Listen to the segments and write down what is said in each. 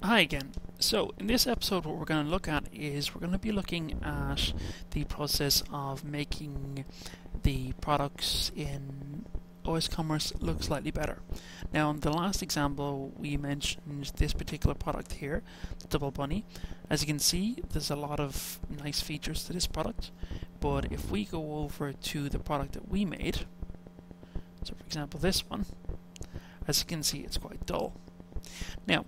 Hi again. So in this episode what we're going to look at is we're going to be looking at the process of making the products in OS Commerce look slightly better. Now in the last example we mentioned this particular product here, the Double Bunny. As you can see there's a lot of nice features to this product, but if we go over to the product that we made, so for example this one, as you can see it's quite dull. Now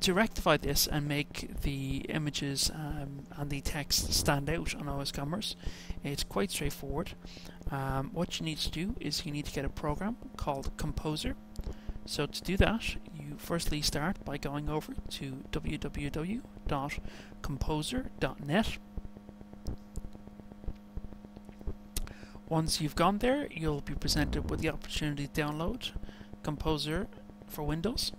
to rectify this and make the images and the text stand out on OS Commerce, it's quite straightforward. What you need to do is you need to get a program called Kompozer. So to do that, you firstly start by going over to www.kompozer.net. Once you've gone there, you'll be presented with the opportunity to download Kompozer for Windows.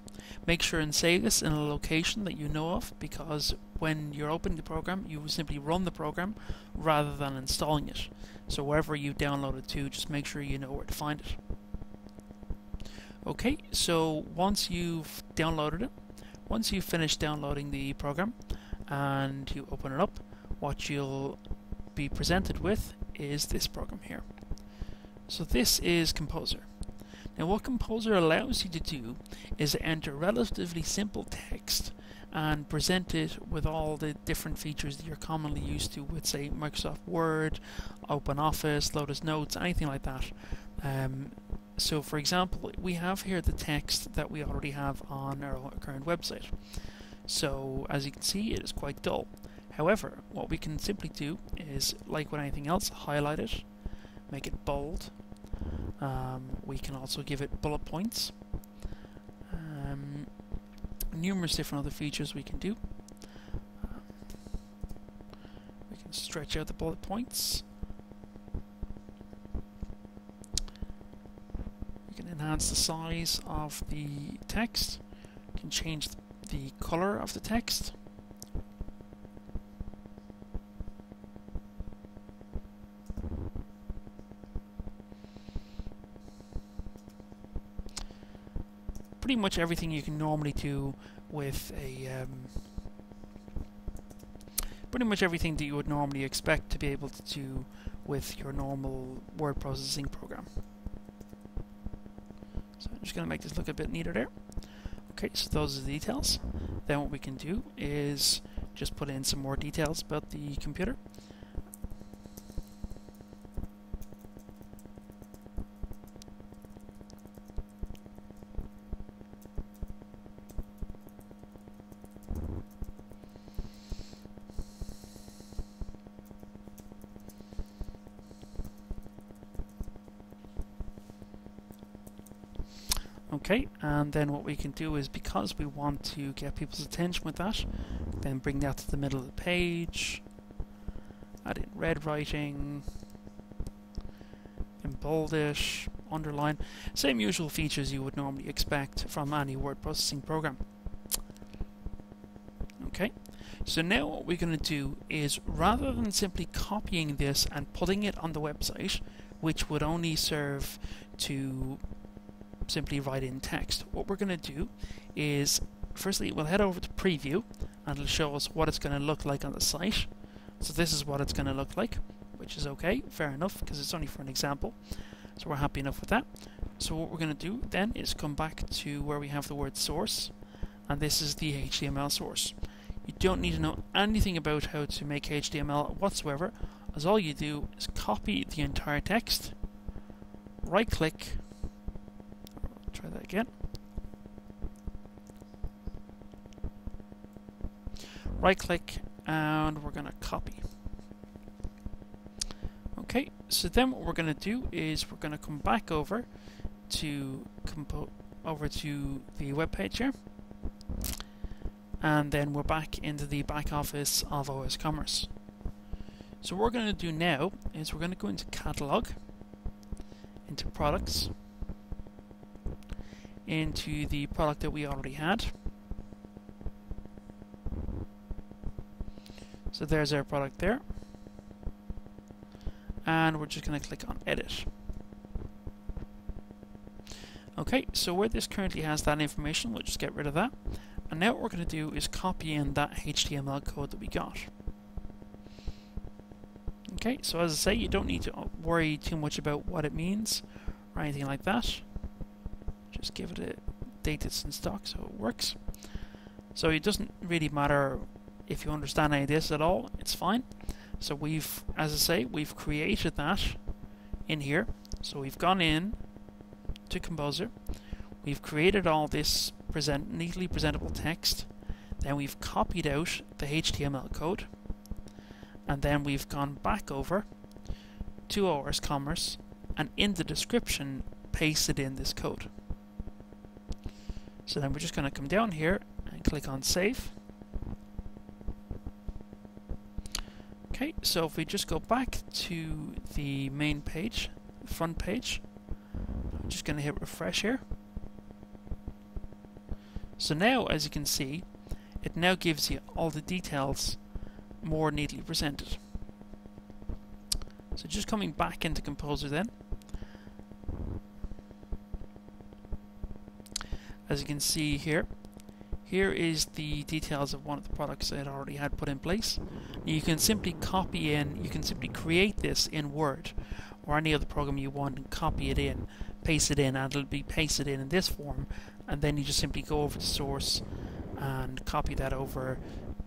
Make sure and save this in a location that you know of, because when you're opening the program you will simply run the program rather than installing it. So wherever you download it to, just make sure you know where to find it. Okay, so once you've downloaded it, once you've finished downloading the program and you open it up, what you'll be presented with is this program here. So this is Kompozer. Now what Kompozer allows you to do is enter relatively simple text and present it with all the different features that you're commonly used to with, say, Microsoft Word, OpenOffice, Lotus Notes, anything like that. So for example, we have here the text that we already have on our current website. So as you can see, it is quite dull. However, what we can simply do is, like with anything else, highlight it, make it bold. We can also give it bullet points. Numerous different other features we can do. We can stretch out the bullet points. We can enhance the size of the text. We can change the color of the text. Pretty much everything you can normally do with a pretty much everything that you would normally expect to be able to do with your normal word processing program. So I'm just going to make this look a bit neater there. Okay, so those are the details. Then what we can do is just put in some more details about the computer. Okay, and then what we can do is, because we want to get people's attention with that, then bring that to the middle of the page, add in red writing, embold it, underline, same usual features you would normally expect from any word processing program. Okay, so now what we're going to do is, rather than simply copying this and putting it on the website, which would only serve to simply write in text, what we're going to do is, firstly we'll head over to preview and it'll show us what it's going to look like on the site. So this is what it's going to look like, which is okay, fair enough, because it's only for an example, so we're happy enough with that. So what we're going to do then is come back to where we have the word source, and this is the HTML source. You don't need to know anything about how to make HTML whatsoever, as all you do is copy the entire text, right click, try that again. Right click and we're going to copy. Okay, so then what we're going to do is we're going to come back over to the web page here, and then we're back into the back office of OS Commerce. So what we're going to do now is we're going to go into Catalog, into Products, into the product that we already had. So there's our product there. And we're just going to click on Edit. Okay, so where this currently has that information, we'll just get rid of that. And now what we're going to do is copy in that HTML code that we got. Okay, so as I say, you don't need to worry too much about what it means or anything like that. Just give it a date it's in stock so it works. So it doesn't really matter if you understand any of this at all, it's fine. So we've, as I say, we've created that in here. So we've gone in to Kompozer, we've created all this neatly presentable text, then we've copied out the HTML code, and then we've gone back over to OS Commerce and in the description pasted in this code. So then we're just going to come down here and click on Save. Okay, so if we just go back to the main page, the front page, I'm just going to hit refresh here. So now, as you can see, it now gives you all the details more neatly presented. So just coming back into Kompozer then, as you can see here, here is the details of one of the products that I already had put in place. You can simply copy in, you can simply create this in Word or any other program you want and copy it in, paste it in, and it'll be pasted in this form, and then you just simply go over to source and copy that over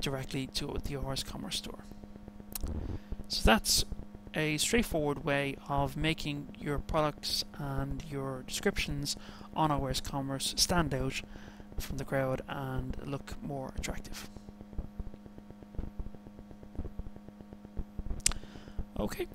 directly to the OS Commerce store. So that's a straightforward way of making your products and your descriptions on OS Commerce stand out from the crowd and look more attractive. Okay,